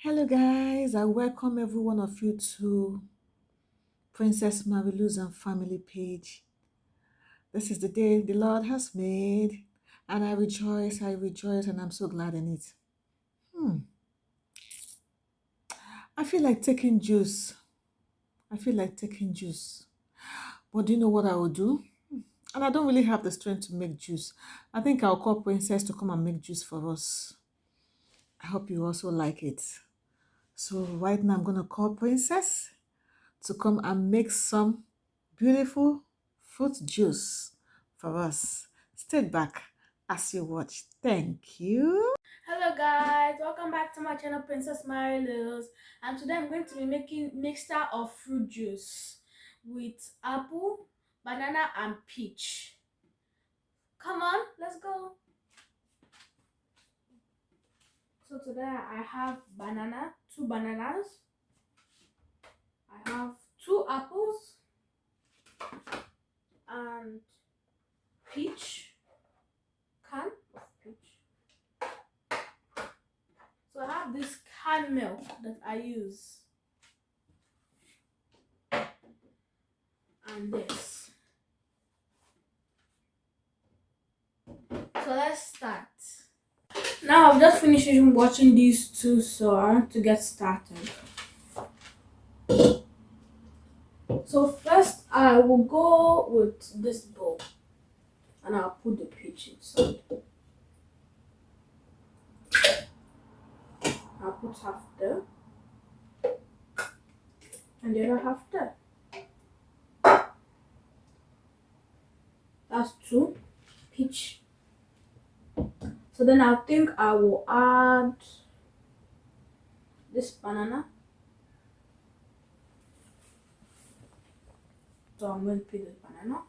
Hello, guys. I welcome every one of you to Princess Marilu's and family page. This is the day the Lord has made, and I rejoice, and I'm so glad in it. Hmm. I feel like taking juice. I feel like taking juice. But do you know what I will do? And I don't really have the strength to make juice. I think I'll call Princess to come and make juice for us. I hope you also like it. So, right now, I'm going to call Princess to come and make some beautiful fruit juice for us. Stay back as you watch. Thank you. Hello guys, welcome back to my channel Princess Mary Littles, and today I'm going to be making mixture of fruit juice with apple, banana and peach. Come on, let's go. So today I have two bananas, I have two apples and peach, can of peach. So I have this canned milk that I use and this. So let's start. Now I've just finished watching these two, so I want to get started. So first I will go with this bowl and I'll put the peach inside. I'll put half there and the other half there. That's two peach. So then I think I will add this banana. So I'm going to peel the banana.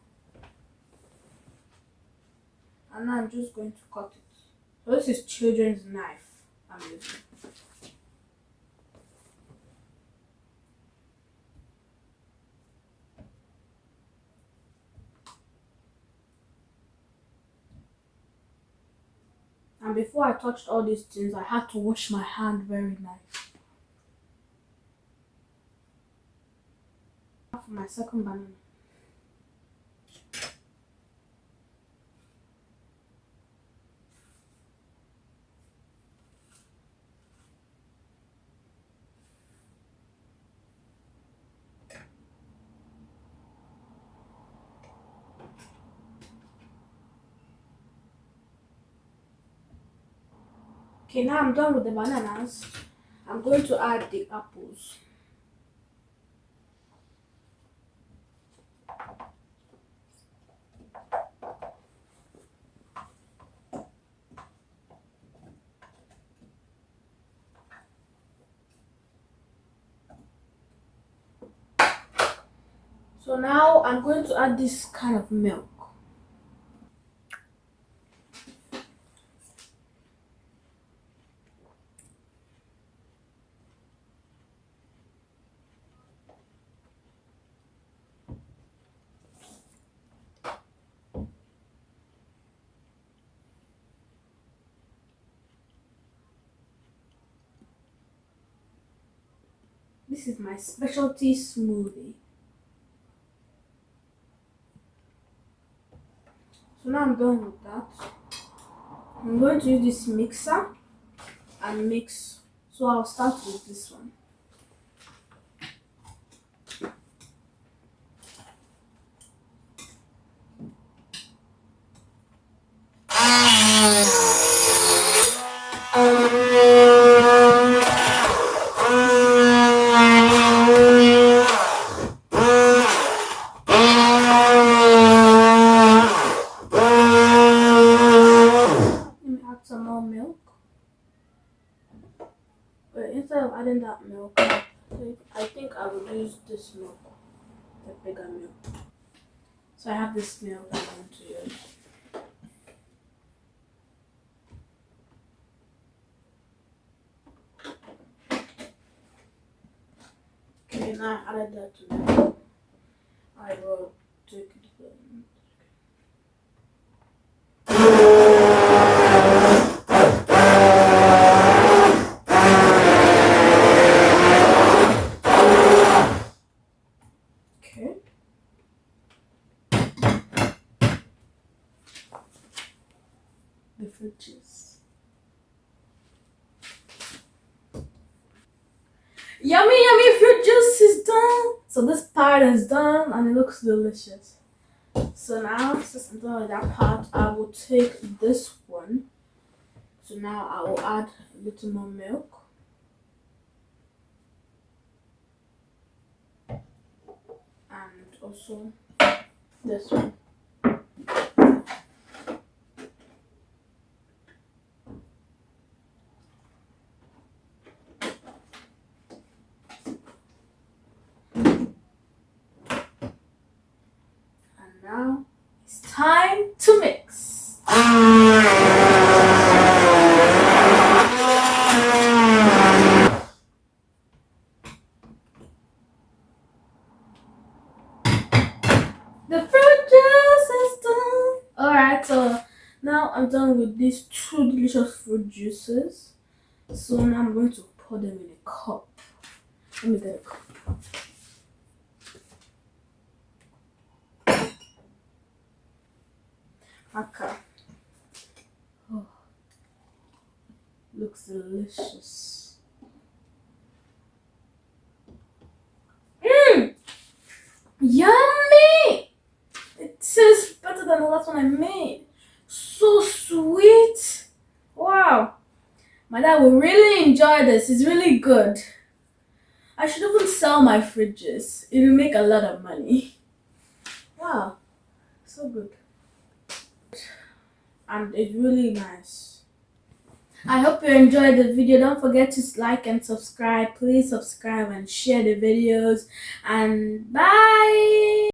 And now I'm just going to cut it. So this is children's knife I'm using. And before I touched all these things, I had to wash my hand very nice. For my second banana. Okay, now I'm done with the bananas. I'm going to add the apples. So now I'm going to add this kind of milk. This is my specialty smoothie. So now I'm done with that. I'm going to use this mixer and mix. So I'll start with this one. Let me add some more milk. But instead of adding that milk, I think I will use this milk, the bigger milk. So I have this milk I'm going to use. Okay, now I added that to that. I will take it. Yummy, yummy fruit juice is done. So this part is done and it looks delicious. So now, since I'm done with that part, I will take this one. So now I will add a little more milk. And also this one. And now it's time to mix. The fruit juice is done. Alright, so now I'm done with these two delicious fruit juices. So now I'm going to pour them in a cup. Let me get a cup. Okay. Oh, looks delicious. Mmm! Yummy! It tastes better than the last one I made. So sweet. Wow. My dad will really enjoy this. It's really good. I should even sell my fridges. It will make a lot of money. Wow. So good. And it's really nice. I hope you enjoyed the video. Don't forget to like and subscribe. Please subscribe and share the videos. And bye.